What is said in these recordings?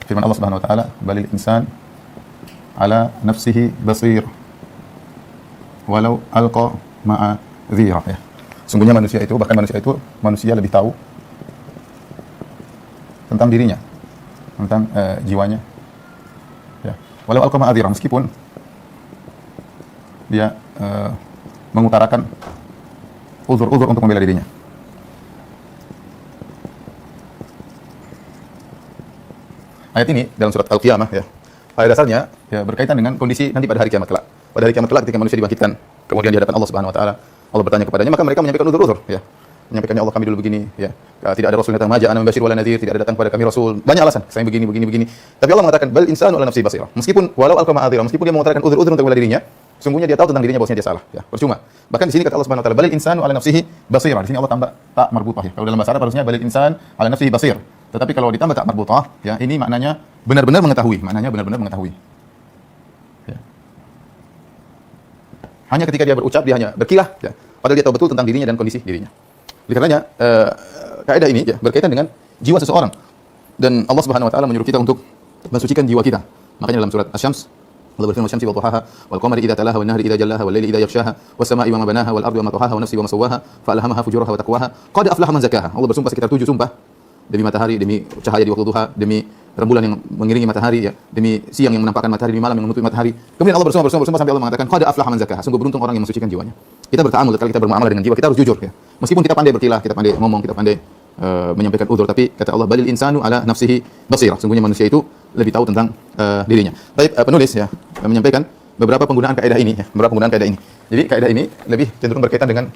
firman Allah Subhanahu wa taala, balil insan ala nafsihi basir walau alqa ma'a dhira, ya. Sungguhnya manusia itu, bahkan manusia lebih tahu tentang dirinya, tentang jiwanya, ya. Walau alqa ma'a dhira, meskipun dia mengutarakan uzur-uzur untuk membela dirinya. Ayat ini dalam surat Al-Qiyamah, ya, pada dasarnya ya berkaitan dengan kondisi nanti pada hari kiamat kelak. Pada hari kiamat kelak ketika manusia dibangkitkan, kemudian di hadapan Allah Subhanahu wa taala, Allah bertanya kepadanya, maka mereka menyampaikan uzur-uzur, ya. Menyampaikan, ya Allah, kami dulu begini, ya. Tidak ada rasul datang, maja ana mubashir wala nadhir, tidak ada datang kepada kami rasul. Banyak alasan, saya begini. Tapi Allah mengatakan, bal insanu ala nafsi basira. Meskipun walau alqa ma'adhira, meskipun dia mengutarakan uzur-uzur untuk membela dirinya, sungguhnya dia tahu tentang dirinya bahwasanya dia salah, ya. Percuma. Bahkan di sini kata Allah Subhanahu wa taala, balil insanu ala nafsihi basira. Di sini Allah tambah ta marbutah, ya. Kalau dalam bahasa Arab harusnya balil insan ala nafsihi basir. Tetapi kalau ditambah ta marbutah, ya, ini maknanya benar-benar mengetahui, Ya. Hanya ketika dia berucap, dia hanya berkilah, ya. Padahal dia tahu betul tentang dirinya dan kondisi dirinya. Oleh karenanya, kaidah ini, ya, berkaitan dengan jiwa seseorang. Dan Allah Subhanahu wa taala menyuruh kita untuk mensucikan jiwa kita. Makanya dalam surat Asy-Syams Allah berfirman, "Wasyamsi wa duhaha wal qamari idza talaha wan nahri idza jallaha wal laili idza yaghshaha was samai wa ma banaha wal ardi wa ma tahaha wa nafsi wa ma sawaha fa alhamaha fujuraha wa taqwaha qad aflaha man zakaha." Allah bersumpah sekitar 7 sumpah, demi matahari, demi cahaya di waktu duha, demi rembulan yang mengiringi matahari, ya, demi siang yang menampakkan matahari, demi malam yang menutupi matahari. Kemudian Allah bersumpah sampai Allah mengatakan, qad aflaha man zakaha. Sungguh beruntung orang yang mensucikan jiwanya. Kita berta'amul, kalau kita bermuamalah dengan jiwa, kita harus jujur, ya. Meskipun kita pandai berkilah, kita pandai ngomong, kita pandai menyampaikan uzur, tapi kata Allah, balil insanu ala nafsihi basira. Sungguhnya manusia itu lebih tahu tentang dirinya. Baik, penulis, ya, menyampaikan beberapa penggunaan kaidah ini, ya, Jadi kaidah ini lebih cenderung berkaitan dengan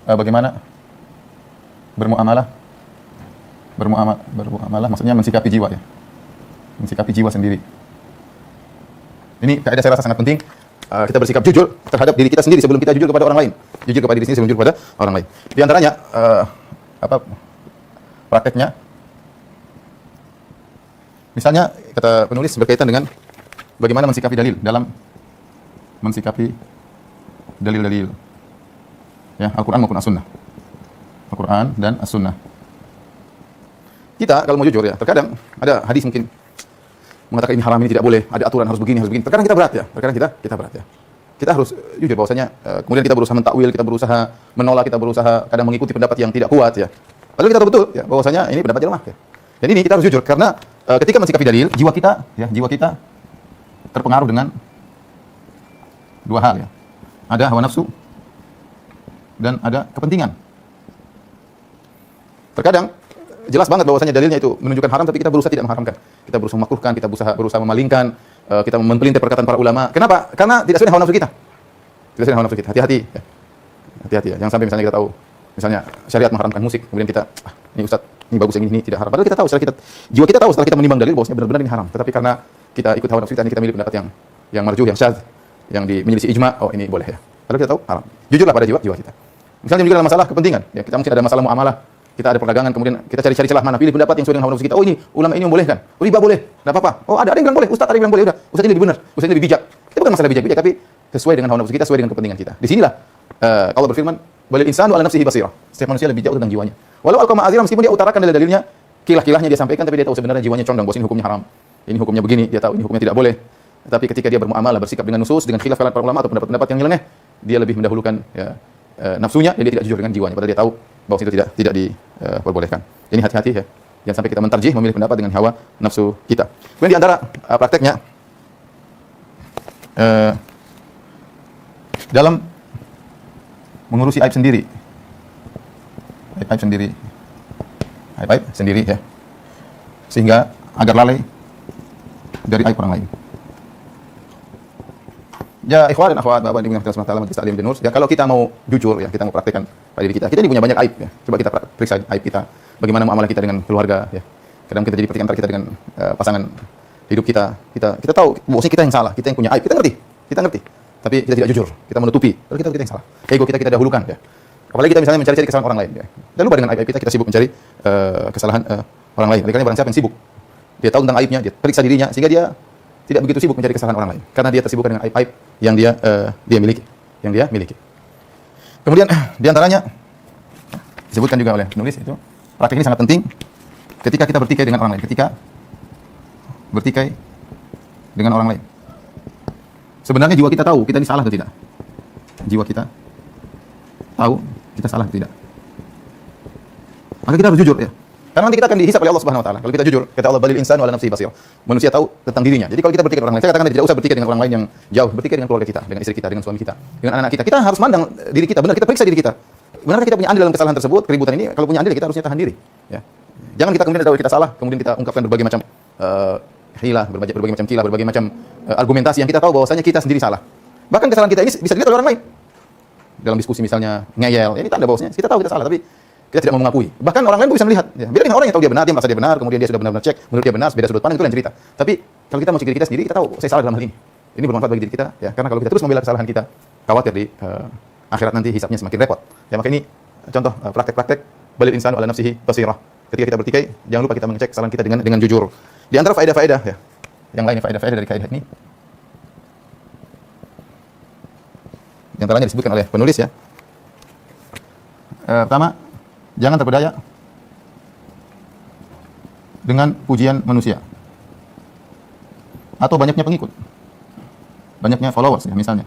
bagaimana bermuamalah maksudnya mensikapi jiwa, ya. Mensikapi jiwa sendiri. Ini kaidah saya rasa sangat penting. Kita bersikap jujur terhadap diri kita sendiri sebelum kita jujur kepada orang lain. Jujur kepada diri sendiri sebelum jujur kepada orang lain. Di antaranya prakteknya, misalnya kata penulis berkaitan dengan bagaimana mensikapi dalil-dalil, ya, Al-Quran maupun As-Sunnah. Al-Quran dan As-Sunnah. Kita kalau mau jujur, ya, terkadang ada hadis mungkin mengatakan ini haram, ini tidak boleh, ada aturan harus begini. Terkadang kita berat, ya. Kita berat, ya. Kita harus jujur bahwasanya kemudian kita berusaha mentakwil, kita berusaha menolak, kita berusaha kadang mengikuti pendapat yang tidak kuat, ya. Padahal kita tahu betul, ya, bahwasanya ini pendapat yang lemah, ya. Dan ini kita harus jujur karena ketika mensikapi dalil, jiwa kita terpengaruh dengan dua hal, ya. Ada hawa nafsu dan ada kepentingan. Terkadang jelas banget bahwasanya dalilnya itu menunjukkan haram, tapi kita berusaha tidak mengharamkan. Kita berusaha memakruhkan, kita berusaha memalingkan, kita mempelintir perkataan para ulama. Kenapa? Karena tidak sesuai hawa nafsu kita. Hati-hati, ya. Hati-hati, ya. Jangan sampai misalnya kita tahu, misalnya syariat mengharamkan musik, kemudian kita, ini Ustaz, ini bagus, yang ini tidak haram. Padahal kita tahu, jiwa kita tahu setelah kita menimbang dalil bahwasanya benar-benar ini haram. Tetapi karena kita ikut hawa nafsu kita, ini kita milih pendapat yang marjuh, yang syadz, yang menyelisih ijma, oh ini boleh, ya. Padahal kita tahu haram. Jujurlah pada jiwa kita. Misalnya juga dalam masalah kepentingan, ya, kita mungkin ada masalah muamalah, kita ada perdagangan, kemudian kita cari celah mana, pilih pendapat yang sesuai dengan hawa nafsu kita. Oh, ini ulama ini membolehkan, riba boleh, enggak apa-apa. Oh, ada yang bilang boleh, ustaz ada yang bilang boleh, udah, ustaz ini lebih benar, ustaz ini lebih bijak. Itu bukan masalah bijak, tapi sesuai dengan hawa nafsu kita, sesuai dengan kepentingan kita. Di sinilah Allah berfirman, balil insanu ala nafsihi basira. Setiap manusia lebih bijak tentang jiwanya. Walau alqa ma'azira, meskipun dia utarakan dalil-dalilnya, kilah-kilahnya dia sampaikan, tapi dia tahu sebenarnya jiwanya condong bahwa ini hukumnya haram, ini hukumnya begini, dia tahu ini hukumnya tidak boleh. Tapi ketika dia bermuamalah, bersikap dengan nusus, dengan khilaf para ulama atau pendapat-pendapat yang nyeleneh, dia lebih mendahulukan, ya, nafsunya, dan dia tidak jujur dengan jiwanya, padahal dia tahu bahwa itu tidak diperbolehkan. Jadi hati-hati, ya, jangan sampai kita mentarjih memilih pendapat dengan hawa nafsu kita. Kemudian di antara prakteknya dalam mengurusi aib sendiri, ya, sehingga agar lalai dari aib orang lain. Ya, ikhwan dan akhwat, Bapak Ibu yang dirahmati Allah Majelis Taklim dan Nur, ya, kalau kita mau jujur, ya, kita mau praktekkan pada diri kita ini punya banyak aib, ya. Coba kita periksa aib kita, bagaimana muamalah kita dengan keluarga, ya. Kadang kita jadi praktik antara kita dengan pasangan hidup kita tahu bahwasanya kita yang salah, kita yang punya aib, kita ngerti. Tapi kita tidak jujur, kita menutupi, padahal kita yang salah. Ego kita dahulukan, ya. Apalagi kita misalnya mencari kesalahan orang lain, ya. Dan lupa dengan aib kita sibuk mencari kesalahan orang lain. Karena barang siapa yang sibuk, dia tahu tentang aibnya, dia periksa dirinya, sehingga dia tidak begitu sibuk mencari kesalahan orang lain, karena dia tersibuk dengan aib-aib yang dia miliki. Kemudian di antaranya disebutkan juga oleh penulis, itu praktek ini sangat penting ketika kita bertikai dengan orang lain, ketika bertikai dengan orang lain. Sebenarnya jiwa kita tahu kita ini salah atau tidak. Jiwa kita tahu kita salah atau tidak. Maka kita harus jujur ya. Karena nanti kita akan dihisab oleh Allah Subhanahu wa taala. Kalau kita jujur, kata Allah, balil insanu ala nafsihi basir. Manusia tahu tentang dirinya. Jadi kalau kita bertikai dengan orang lain, saya katakan tidak usah bertikai dengan orang lain yang jauh, bertikai dengan keluarga kita, dengan istri kita, dengan suami kita, dengan anak-anak kita. Kita harus mandang diri kita, benar kita periksa diri kita. Benarkah kita punya andil dalam kesalahan tersebut, keributan ini? Kalau punya andil, kita harusnya tahan diri, ya. Jangan kita kemudian tahu kita salah, kemudian kita ungkapkan berbagai macam hilah, berbagai macam kilah, berbagai macam argumentasi yang kita tahu bahwasanya kita sendiri salah. Bahkan kesalahan kita ini bisa dilihat oleh orang lain. Dalam diskusi misalnya ngeyel, ya ini tanda bahwasanya kita tahu kita salah, tapi kita tidak mau mengakui. Bahkan orang lain pun bisa melihat. Ya. Beda dengan orang yang tahu dia benar, dia merasa dia benar, kemudian dia sudah benar-benar cek, menurut dia benar, beda sudut pandang, itu lain cerita. Tapi kalau kita mau cek diri kita sendiri, kita tahu saya salah dalam hal ini. Ini bermanfaat bagi diri kita, ya. Karena kalau kita terus membela kesalahan kita, khawatir di akhirat nanti hisabnya semakin repot. Ya, maka ini contoh praktek-praktek balil insanu ala nafsihi basirah. Ketika kita bertikai, jangan lupa kita mengecek kesalahan kita dengan jujur. Di antara faedah-faedah ya. Yang lainnya faedah-faedah dari kaidah ini. Yang antaranya disebutkan oleh penulis ya. Pertama, jangan terpedaya dengan pujian manusia atau banyaknya pengikut, banyaknya followers ya misalnya.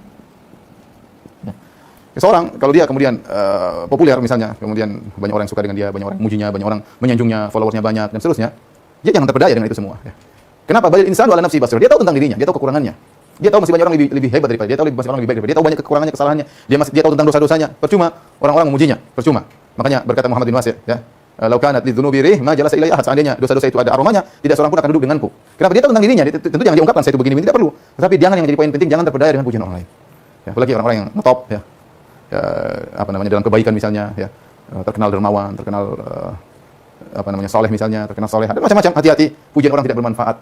Ya. Seorang kalau dia kemudian populer misalnya, kemudian banyak orang yang suka dengan dia, banyak orang yang mujinya, banyak orang menyanjungnya, followersnya banyak dan seterusnya, dia jangan terpedaya dengan itu semua. Ya. Kenapa? Balil insanu ala nafsihi basir. Dia tahu tentang dirinya, dia tahu kekurangannya. Dia tahu masih banyak orang lebih hebat daripada dia, tahu masih orang lebih baik daripada dia, tahu banyak kekurangannya, kesalahannya. Dia tahu tentang dosa-dosanya. Percuma orang-orang memujinya, percuma. Makanya berkata Muhammad bin Wasir, ya, "Lau kanat lidzunubi rih ma jalasa ilayya ahad." Seandainya dosa-dosa itu ada aromanya, tidak seorang pun akan duduk denganku. Kenapa? Dia tahu tentang dirinya. Tentu jangan diungkapkan saya itu begini, tidak perlu. Tetapi jangan yang menjadi poin penting, jangan terpedaya dengan pujian orang lain. Ya, apalagi orang-orang yang ngetop ya. Apa namanya dalam kebaikan misalnya, ya. Terkenal dermawan, terkenal soleh misalnya, terkenal soleh. Ada macam-macam. Hati-hati, pujian orang tidak bermanfaat.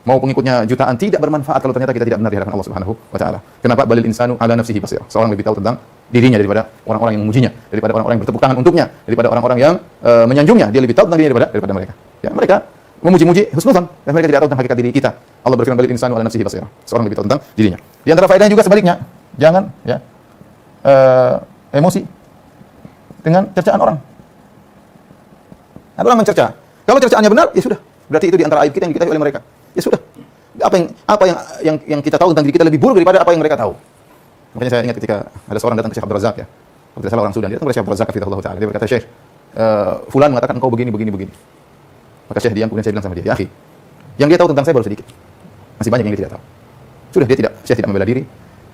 Mau pengikutnya jutaan tidak bermanfaat kalau ternyata kita tidak benar di hadapan Allah Subhanahu wa taala. Kenapa? Balil insanu ala nafsihi basir. Seorang lebih tahu tentang dirinya daripada orang-orang yang memujinya, daripada orang-orang yang bertepuk tangan untuknya, daripada orang-orang yang menyanjungnya. Dia lebih tahu tentang dirinya daripada mereka. Ya, mereka memuji-muji husnudzon dan mereka tidak tahu tentang hakikat diri kita. Allah berfirman balil insanu ala nafsihi basir. Seorang lebih tahu tentang dirinya. Di antara faedahnya juga sebaliknya, jangan ya emosi dengan cercaan orang. Ada orang mencerca. Kalau cercaannya benar, ya sudah. Berarti itu di antara aib kita yang diketahui oleh mereka. Ya sudah. Apa yang kita tahu tentang diri kita lebih buruk daripada apa yang mereka tahu. Makanya saya ingat ketika ada seorang datang ke Syekh Abdul Razak ya. Kalau tidak salah orang Sudan, dia datang ke Syekh Abdul Razak hafizahullah taala. Dia berkata, "Syekh, fulan mengatakan engkau begini. Maka Syekh diam, kemudian saya bilang sama dia, "Ya akhi, yang dia tahu tentang saya baru sedikit. Masih banyak yang dia tidak tahu." Sudah Syekh tidak membela diri.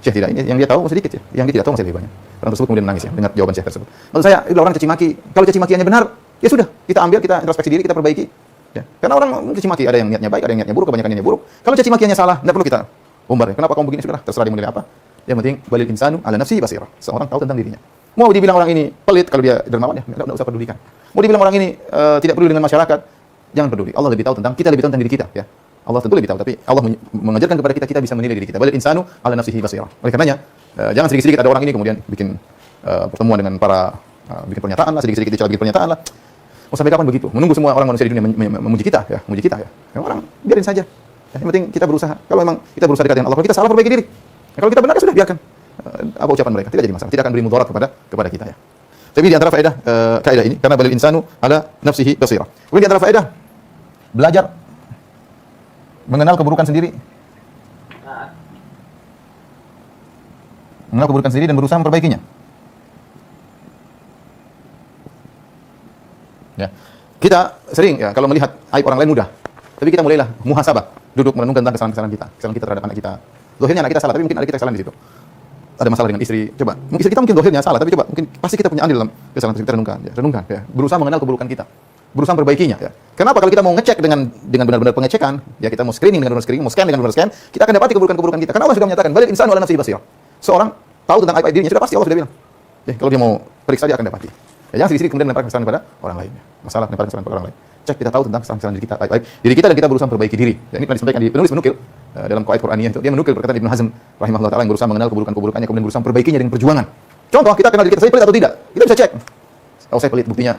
Syekh tidak, ini yang dia tahu sedikit ya. Yang dia tidak tahu masih lebih banyak. Orang tersebut kemudian menangis ya dengar jawaban Syekh tersebut. Maksud saya, itu orang caci maki. Kalau caci makiannya benar, ya sudah, kita ambil, kita introspeksi diri, kita perbaiki. Ya. Karena orang caci maki ada yang niatnya baik, ada yang niatnya buruk, kebanyakan niatnya buruk. Kalau caci makiannya salah, tidak perlu kita umbar. Ya. Kenapa kamu begini? Sudahlah, terserah dia menilai apa. Yang penting balil insanu ala nafsihi basirah. Seorang tahu tentang dirinya. Mau dibilang orang ini pelit kalau dia dermawan ya, tidak usah pedulikan. Mau dibilang orang ini tidak peduli dengan masyarakat, jangan peduli. Allah lebih tahu tentang kita, lebih tahu tentang diri kita, ya. Allah tentu lebih tahu, tapi Allah mengajarkan kepada kita bisa menilai diri kita. Balil insanu ala nafsihi basirah. Oleh karenanya, jangan sedikit-sedikit ada orang ini kemudian bikin pertemuan dengan para bikin pernyataan lah, sedikit-sedikit bikin pernyataan lah. Mau sampai kapan begitu? Menunggu semua orang manusia di dunia memuji kita, ya, memuji kita, ya. Yang orang biarin saja. Ya, yang penting kita berusaha. Kalau memang kita berusaha dekat dengan Allah, kalau kita salah perbaiki diri. Ya, kalau kita benar ya sudah biarkan. Apa ucapan mereka? Tidak jadi masalah. Tidak akan beri mudarat kepada kita, ya. Tapi di antara faedah kaidah ini, karena balil insanu ala nafsihi basirah. Kemudian di antara faedah belajar mengenal keburukan sendiri. Mengenal keburukan sendiri dan berusaha memperbaikinya. Ya. Kita sering ya kalau melihat aib orang lain mudah. Tapi kita mulailah muhasabah, duduk merenungkan tentang kesalahan-kesalahan kita, kesalahan kita terhadap anak kita. Zahirnya anak kita salah, tapi mungkin anak kita kesalahan di situ. Ada masalah dengan istri, coba. Istri kita mungkin zahirnya salah, tapi coba mungkin pasti kita punya andil dalam kesalahan kita, renungkan ya. Berusaha mengenal keburukan kita. Berusaha memperbaikinya ya. Kenapa kalau kita mau ngecek dengan benar-benar pengecekan, ya kita mau screening dengan benar screening, mau scan dengan benar scan, kita akan dapati keburukan-keburukan kita. Karena Allah sudah menyatakan balil insanu ala nafsihi basirah. Seorang tahu tentang aib dirinya sudah pasti Allah sudah bilang. Ya, kalau dia mau periksa dia akan dapati. Ya, jangan sedikit kemudian melemparkan kesalahan kepada orang lain. Masalah melemparkan kesalahan kepada orang lain. Cek kita tahu tentang kesalahan diri kita, aib diri kita dan kita berusaha memperbaiki diri. Ya, ini pernah disampaikan di penulis menukil dalam qaid Qur'aniyah itu. Dia menukil perkataan Ibnu Hazm rahimahullah taala yang berusaha mengenal keburukan-keburukannya kemudian berusaha memperbaikinya dengan perjuangan. Contoh, kita kenal diri kita, saya pelit atau tidak? Kita bisa cek. Kalau saya pelit, buktinya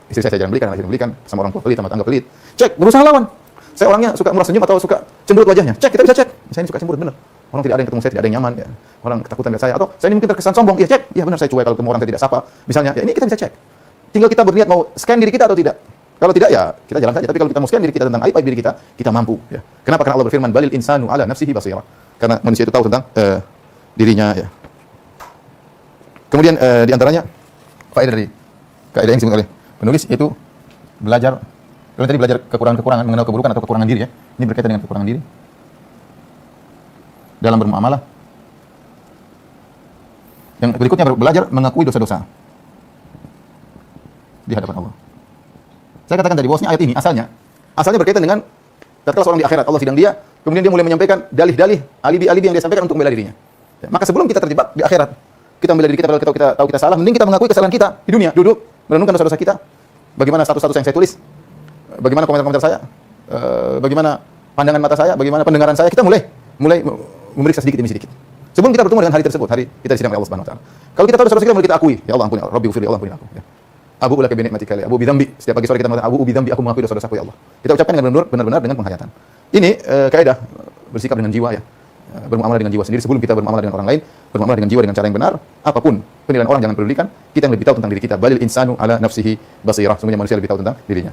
istri saya jarang belikan, istri belikan, sama orang tua pelit, sama tangga pelit. Cek, berusaha lawan. Saya orangnya suka murah senyum atau suka cemberut wajahnya. Cek, kita bisa cek. Saya ini suka cemberut benar. Orang tidak ada yang ketemu saya, tidak ada yang nyaman ya. Orang ketakutan lihat saya atau saya ini mungkin terkesan sombong. Iya, cek. Iya benar saya cuek kalau ketemu orang saya tidak sapa. Misalnya, ya ini kita bisa cek. Tinggal kita berniat mau scan diri kita atau tidak. Kalau tidak ya kita jalan saja. Tapi kalau kita musuhkan diri kita tentang aib diri kita, kita mampu. Ya. Kenapa? Karena Allah berfirman, balil insanu ala nafsihi basira. Karena manusia itu tahu tentang dirinya. Ya. Kemudian di antaranya faedah dari kaidah yang disebut oleh penulis itu belajar. Kalau tadi belajar kekurangan-kekurangan, mengenal keburukan atau kekurangan diri ya. Ini berkaitan dengan kekurangan diri dalam bermuamalah. Yang berikutnya belajar mengakui dosa-dosa di hadapan Allah. Saya katakan tadi bahwasanya ayat ini asalnya berkaitan dengan tatkala seorang di akhirat Allah sidang dia, kemudian dia mulai menyampaikan dalih-dalih, alibi-alibi yang dia sampaikan untuk membela dirinya. Ya, maka sebelum kita terjebak di akhirat, kita membela diri kita padahal kita tahu kita salah, mending kita mengakui kesalahan kita di dunia, duduk merenungkan dosa-dosa kita. Bagaimana status-status yang saya tulis? Bagaimana komentar-komentar saya? Bagaimana pandangan mata saya? Bagaimana pendengaran saya? Kita mulai memeriksa sedikit demi sedikit. Sebelum kita bertemu dengan hari tersebut, hari kita disidang oleh Allah Subhanahu wa taala. Kalau kita tahu dosa-dosa kita, mulai kita akui, ya Allah ampuni, Rabbi ghfirli, Allah ampuni aku. Ya. Abu ulaka bi ni'matika, abu bi dzambi. Setiap pagi sore kita mengatakan abu bi dzambi, aku mengakui dosa-dosaku ya Allah. Kita ucapkan dengan benar-benar dengan penghayatan. Ini kaidah bersikap dengan jiwa ya. Bermuamalah dengan jiwa sendiri sebelum kita bermuamalah dengan orang lain, bermuamalah dengan jiwa dengan cara yang benar. Apapun penilaian orang jangan pedulikan, kita yang lebih tahu tentang diri kita. Balil insanu ala nafsihi basirah. Semuanya manusia lebih tahu tentang dirinya.